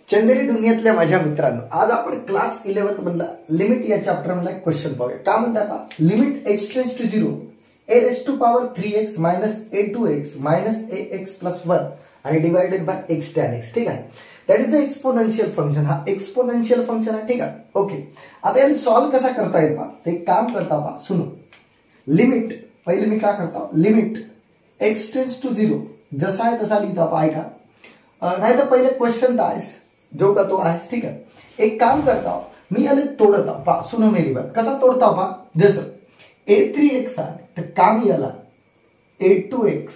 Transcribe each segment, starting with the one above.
चंदेरी दुनियातल्या माझ्या मित्रांनो, आज आपण क्लास 11 मधला लिमिट या चॅप्टर मधला एक क्वेश्चन पाहूया. काय म्हणतात पहा, limit x tends to 0 a raised to power 3x minus a2x minus ax plus 1 आणि divided bye x tan x. ठीक आहे, that is a exponential function. हा एक्सपोनेन्शियल फंक्शन आहे. ठीक आहे, ओके. आता याला सॉल्व कसा करता येईल पहा, ते काम करता पहा. सुनो, लिमिट पहिले मी काय करता, लिमिट x टेंड्स टू 0 जसा आहे तसा लिहिता पहा. ऐका, नाही तर पहिले क्वेश्चन तर आहेस जो का तो आहेस. ठीक आहे, एक काम करता हूं, मी याला तोडता पहा. सुनो मेरी बात, कसा तोडता पहा. जसं a3x आहे तर काम याला a2x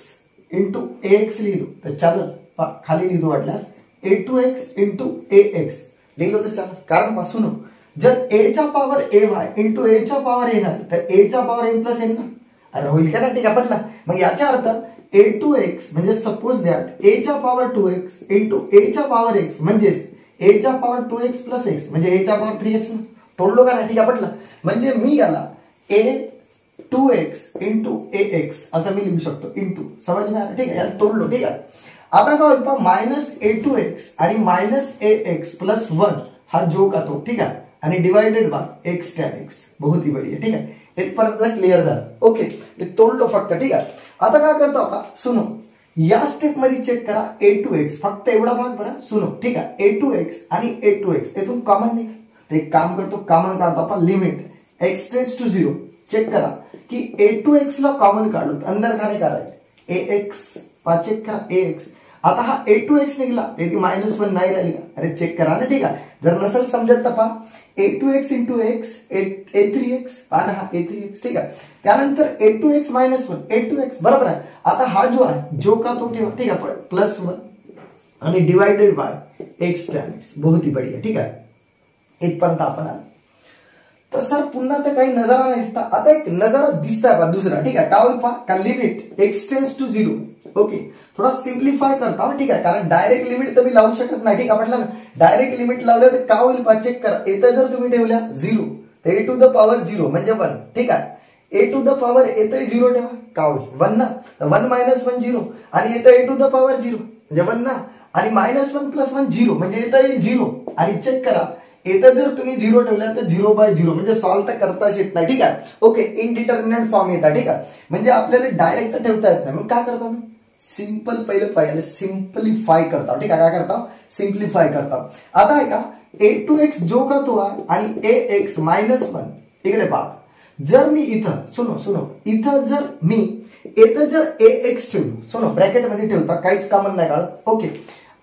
इंटू ax लिहिलो तर चालेल. खाली लिहितो वाटल्यास a2x इंटू ax लिहिलो तर चालेल. कारण पहा सुनो, जर a चा पॉवर ay इंटू a चा पॉवर n आहे तर a चा पॉवर n प्लस n ना. अरे होईल का ना. ठीक आहे, पटला. मग याचा अर्थ a2x म्हणजे सपोज दॅट a चा पॉवर 2x इंटू a चा पॉवर x म्हणजेच a चा पॉवर 2x प्लस x म्हणजे a चा पॉवर 3x ना. तोडलो का ना. ठीक आहे, पटला. म्हणजे मी याला a2x इंटू ax असं मी लिहू शकतो. इंटू समज ना. ठीक आहे, याला तोडलो. ठीक आहे, आता काय होईल पहा, मायनस a2x आणि मायनस ax प्लस 1 हा जो का तो. ठीक आहे, आणि divided bye x tan x. बहुत ही बढ़िया. ठीक आहे, इथपर्यंत क्लिअर झालं. ओके, ते तोडलो फक्त. ठीक आहे, आता काय करतो आपण, सुनो, या स्टेप मध्ये चेक करा a2x फक्त एवढा भाग बरा. सुनो, ठीक आहे, a2x आणि a2x यातून कॉमन निघाल. तर एक काम करतो, कॉमन काढतो आपण. Limit x tends to 0 check करा की a2x ला कॉमन काढू अंदर खाने काढायचे ax. चेक करा ax. आता हा a2x निघाला तर -1 नाही राहिली का. अरे चेक करा ना. ठीक आहे, जर नसेल समजत तर पहा, a2x इंटू x a3x आणि हा a3x. ठीक आहे, त्यानंतर a2x -1 a2x बरोबर आहे. आता हा जो आहे जो का तो ठेवा. ठीक आहे, प्लस 1 आणि divided bye x tan x. बहुत ही बढ़िया. ठीक आहे, इथपर्यंत आपण आलो. तर सर पुन्हा तर काही नजारा नाही दिसता. आता एक नजारा दिसताय पहा दुसरा. ठीक आहे, काय होईल पहा, का limit x tends to 0. Okay, थोडा सिम्प्लिफाय करता हूं. ठीक आहे, कारण डायरेक्ट लिमिट तर मी लावू शकत नाही. ठीक आहे, म्हटलं ना, डायरेक्ट लिमिट लावलं तर काय होईल पहा, चेक करा. इथं जर तुम्ही ठेवल्या 0 तर a टू द पॉवर 0 म्हणजे 1. ठीक आहे, a टू द पॉवर येतं 0 ठेवा, काय होईल 1 ना. 1 - 1 0 आणि येतं a टू द पॉवर 0 म्हणजे 1 ना. आणि -1 + 1 0 म्हणजे येतं 0. आणि चेक करा, इथं जर तुम्ही 0 ठेवल्या तर 0/0 म्हणजे सॉल्व तर करताच येत नाही. ठीक आहे, ओके, इनडिटर्मिनेट फॉर्म येतात. ठीक आहे, म्हणजे आपल्याला डायरेक्ट ठेवता येत नाही. मग काय करतो मी, सिंपल पहिले पाहिजे सिंपलिफाय करता. ठीक आहे, काय करता, सिंपलिफाय करता. आता आहे का, a2x जो का तो आहे आणि ax -1 इकडे पहा. जर मी इथं सुनो इथं जर मी इथं जर ax ठेवलो, सुनो ब्रॅकेट मध्ये ठेवता, काहीच कामं नाही काढत. ओके,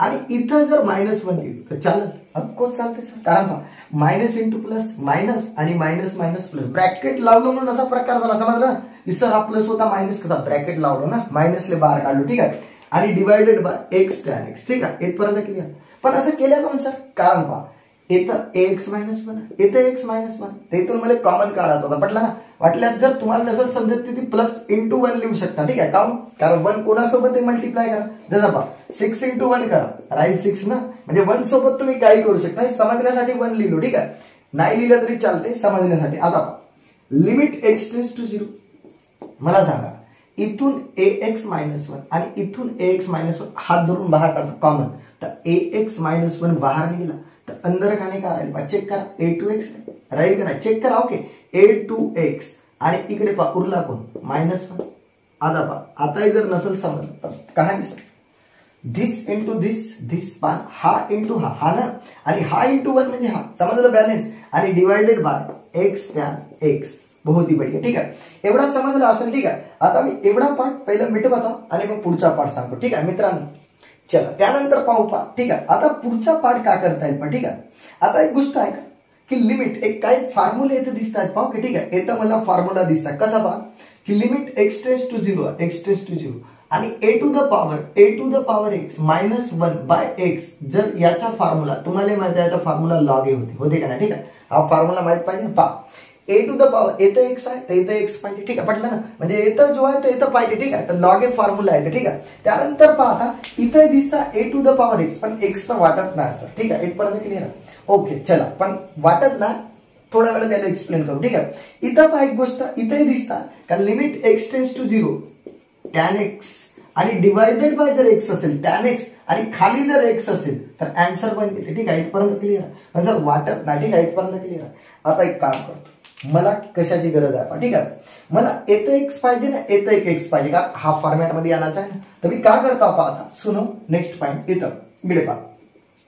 आणि इथं जर -1 लिहिलं तर चालेल, ऑफकोर्स चालते सर. कारण पहा, मायनस इंटू प्लस मायनस आणि मायनस मायनस प्लस ब्रॅकेट लावलं म्हणून असा प्रकार झाला. समजला ना, सर हा प्लस होता मायनस कसा ब्रॅकेट लावलो ना, मायनसले बाहेर काढलो. ठीक आहे, आणि divided bye x tan x. ठीक आहे, इथपर्यंत क्लिअर. पण असं केलं का सर, कारण पहा इथं ax -1 इथं x -1 तर इथून मला कॉमन काढायचा होता. पटला ना. वाटल्यास जर तुम्हाला नसेल समजत ती प्लस इंटू 1 लिहू शकता. ठीक आहे, कारण 1 कोणासोबत मल्टिप्लाय करा. जसं पहा 6 × 1 करा, राईट 6 ना. म्हणजे 1 सोबत तुम्ही काही करू शकता. समजण्यासाठी 1 लिहिलो. ठीक आहे, नाही लिहिलं तरी चालते समजण्यासाठी. आता पहा, लिमिट x टेंड्स टू 0. मला सांगा, इथून ax -1 आणि इथून ax -1 हात धरून बाहेर काढतो कॉमन. तर ax -1 बाहेर निघाला तर अंदर खाने का राहील. चेक करा, a2x राहील का नाही. चेक करा. ओके, a2x आणि इकडे पहा उरला कोण -1. आता पहा, आता जर नसेल समजलं तर काय दिसत, धिस इंटू धिस पान, हा इंटू हा ना, आणि हा इंटू 1 म्हणजे हा. समजलं, बॅलन्स आणि divided bye x tan x. बहुत ही बढ़िया. ठीक आहे, एवढा समजला असेल. ठीक आहे, आता मी एवढा पार्ट पहिला मिटवता आणि मग पुढचा पार्ट सांगतो. ठीक आहे मित्रांनो, चला त्यानंतर पाहू पहा. ठीक आहे, आता पुढचा पार्ट काय करता येईल पहा. ठीक आहे, आता एक गोष्ट आहे का, की लिमिट एक काही फॉर्म्युला येथे दिसतात पहा. ओके, ठीक आहे, येतं मला फॉर्म्युला दिसतात. कसा पहा, की limit x tends to 0 x tends to 0 आणि a to the power x -1/x. जर याचा फॉर्म्युला तुम्हाला माहिती आहे, याचा फॉर्म्युला लॉग ए होते का नाही. ठीक आहे, हा फॉर्म्युला माहित पाहिजे. पहा, a टू द पॉवर येतं x आहे तर इथं x पाहिजे. ठीक आहे, पटलं ना. म्हणजे येतं जो आहे तो येतं पाहिजे. ठीक आहे, तर लॉग ए फॉर्म्युला आहे. ठीक आहे, त्यानंतर पहा, आता इथं दिसता a to the power x पण x तर वाटत नाही सर. ठीक आहे, इथपर्यंत क्लिअर आहे. ओके, चला, पण वाटत ना, थोड्या वेळा त्याला एक्सप्लेन करू. ठीक आहे, इथं पहा एक गोष्ट इथे दिसता का, limit x tends to 0 tan x आणि डिवाइडेड बाय जर x असेल tan x आणि खाली जर x असेल तर आन्सर पण येते. ठीक आहे, इथपर्यंत क्लिअर आहे. पण जर वाटत नाही, ठीक आहे, इथपर्यंत क्लिअर आहे. आता एक काम करतो, मला कशाची गरज आहे, ठीक आहे, मला येतं एक्स पाहिजे ना, येतं एक एक्स पाहिजे का, हा फॉर्मॅट मध्ये आणायचा आहे ना. तर मी काय करतो आता, सुनो नेक्स्ट पॉईंट इथं इकडे पहा,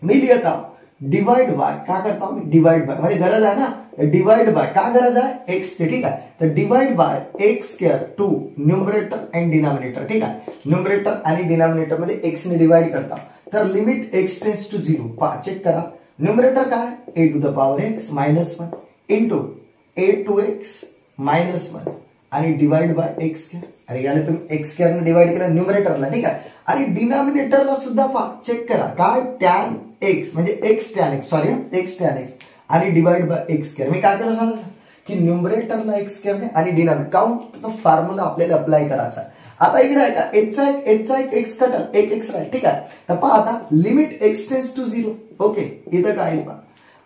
मी लिहित आहो डिवाइड बाय, काय करता मी डिवाइड बाय, म्हणजे गरज आहे ना, डिवाइड बाय का गरज आहे एक्स ची. ठीक आहे, तर divide by x square two numerator and denominator. ठीक आहे, न्यूमरेटर आणि डिनॉमिनेटर मध्ये एक्स ने डिवाइड करता. तर लिमिट एक्स टेन्स टू 0, पहा चेक करा. न्यूमरेटर काय a to the power x minus 1 into a to x minus 1 आणि डिवाइड बाय एक्स स्क्वेअर. अरे याला तुम्ही एक्स स्क्वेअर ने डिवाइड केला न्यूमरेटरला. ठीक आहे, आणि डिनॉमिनेटरला सुद्धा पहा चेक करा काय टॅन एक्स म्हणजे x tan x, sorry x tan x आणि डिवाइड बाय एक्स स्क्वेअर. मी काय केलं सांगितलं की न्यूमरेटरला एक्स स्क्वेअर ने आणि डिनॉमिनेटर काउंट फॉर्म्युला आपल्याला अप्लाय करायचा. आता इकडे आहे का एचचा एक एक्स कटल एक एक्स राहील. ठीक आहे, तर पहा आता limit x tends to 0. Okay, इथं काय येईल पहा,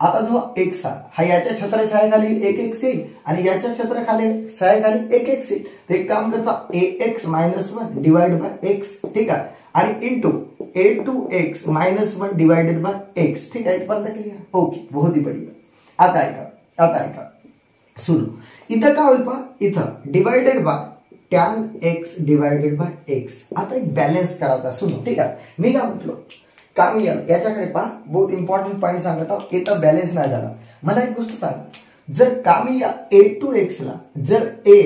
आता जो एक्स हा याच्या छत्राछायाखाली एक एक्स येईल आणि याच्या छत्राखाली एक एक्स येईल. ते एक काम करता a x minus 1 divide by x. ठीक आहे, आणि into a to x minus 1 divided by x. ठीक आहे, इथपर्यंत क्लिअर. ओके, बहुत ही बढ़िया. आता ऐका सुरू. इथं काय होईल पहा, इथं divided by tan x divided by x. आता एक बॅलन्स करायचा सुरू. ठीक आहे, मी काय म्हटलो काम याच्याकडे पहा, बहुत इम्पॉर्टंट पॉईंट सांगत आहोत. इथं बॅलन्स नाही झाला. मला एक गोष्ट सांगा, जर कामी या ए टू एक्स ला जर ए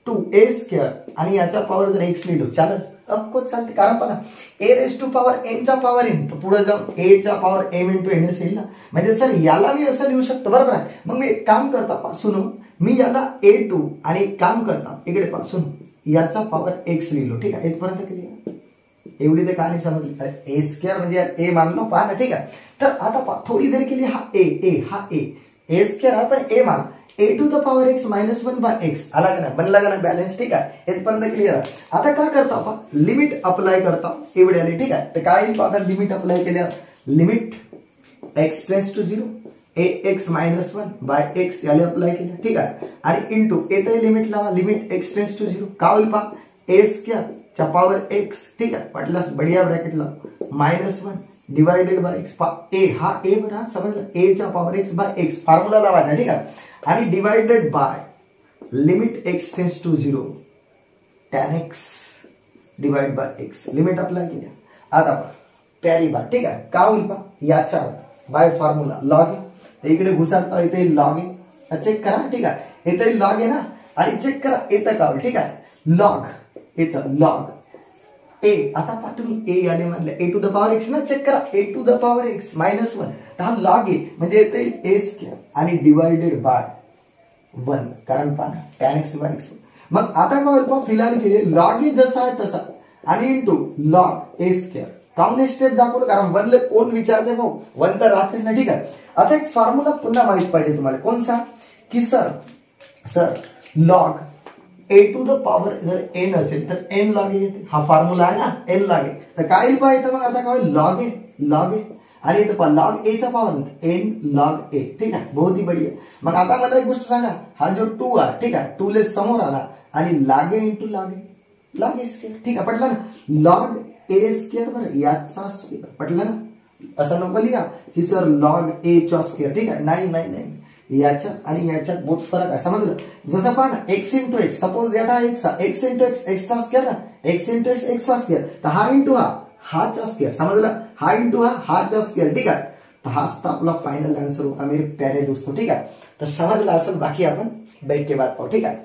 टू ए स्क्वेअर आणि याच्या पॉवर जर एक्स लिहिलो चालेल, ऑफकोर्स चालते. कारण पहा a raise to power n चा पॉवर एन, तर पुढे जाऊन ए च्या पॉवर एम इंटू एन एस येईल ना. म्हणजे सर याला मी असं लिहू शकतो, बरोबर आहे. मग मी एक काम करता पहा सुनो, मी याला ए टू आणि एक काम करता इकडे पहा सुनो, याचा पॉवर एक्स लिहिलो. ठीक आहे, इथपर्यंत क्लिअर. एवढी तर कहाणी समजली. ए स्क्वेअर म्हणजे ए मानलो पहा ना. ठीक आहे, तर आता पहा थोडी देर केली हा ए स्क्वेअर आपण ए माना, a to the power x minus 1 by x आला का नाही, बनला का नाही बॅलन्स. ठीक आहे, इथपर्यंत क्लिअर आहे. आता काय करता आपण लिमिट अप्लाय करता एवढे आले. ठीक आहे, तर काय येईल आता लिमिट अप्लाय केल्यावर limit x tends to 0 a x minus 1 by x याला अप्लाय केलं. ठीक आहे, आणि इंटू येथे लिमिट लावा, लिमिट एक्स टेन्स टू 0 काय होईल पहा ए स्क्वेअर च्या पॉवर एक्स. ठीक आहे, वाटल्यास बढिया ब्रॅकेट लाव minus 1 divided by x. A हा ए बरा समजलं, ए च्या power x by x formula लावायचा. ठीक आहे, आणि divided by limit x tends to 0 tan x divide by x. Limit apply केल्या. आता प्यारी बार. ठीक आहे, काय होईल पहा याच्या बाय फॉर्म्युला लॉग ए, इकडे घुसाडता इथे लॉग ए, चेक करा. ठीक आहे, इथे लॉग आहे ना, आणि चेक करा इथं काय होईल. ठीक आहे, लॉग इथं लॉग ए. आता पहा तुम्ही ए याने म्हणले a to the power x ना, चेक करा a to the power x minus 1, तर हा लॉग ए म्हणजे येते ए स्क्वेअर आणि डिवाइडेड बाय 1, कारण पहा टॅन एक्स बाय एक्स. मग आता काय होईल पहा फिलहाल केले लॉग ए जसा आहे तसा आणि इंटू लॉग ए स्क्वेअर. काउंट स्टेप दाखवलं, कारण वरले कोण विचारते भाऊ, 1 तर राहतेच ना. ठीक आहे, आता एक फॉर्म्युला पुन्हा माहित पाहिजे तुम्हाला, कोणसा की sir log a to the power जर एन असेल तर एन लॉग ए येते. हा फॉर्म्युला आहे ना, एन लॉग ए. तर काय येईल पहा इथं, मग आता काय होईल लॉग ए आणि इथं पहा लॉग ए चा पॉवर एन लॉग ए. ठीक आहे, बहुत ही बढ़िया. मग आता मला एक गोष्ट सांगा, हा जो 2 आहे, ठीक आहे, 2 ले समोर आला आणि लॉग ए इंटू लॉग ए स्क्वेअर. ठीक आहे, पटलं ना, लॉग ए स्क्वेअर बरं याचा स्क्वेअर, पटलं ना. असं नको लिहा की सर लॉग ए चा स्क्वेअर. ठीक आहे, नाही, याच्यात आणि याच्यात बहुत फरक आहे, समजलं. जसं पहा ना एक्स इंटू एक्स, सपोज याचा एक्स इंटू एक्स चा स्क्वेअर ना, एक्स इंटू एक्स चा स्क्वेअर, तर हा इंटू हा चा स्क्वेअर, समजलं, हा इंटू हा चा स्क्वेअर. ठीक आहे, तर हाच तर आपला फायनल आन्सर होता मेरे प्यारे दोस्तों. ठीक आहे, तर समजलं असेल, बाकी आपण बैठ के बात पाहू. ठीक आहे.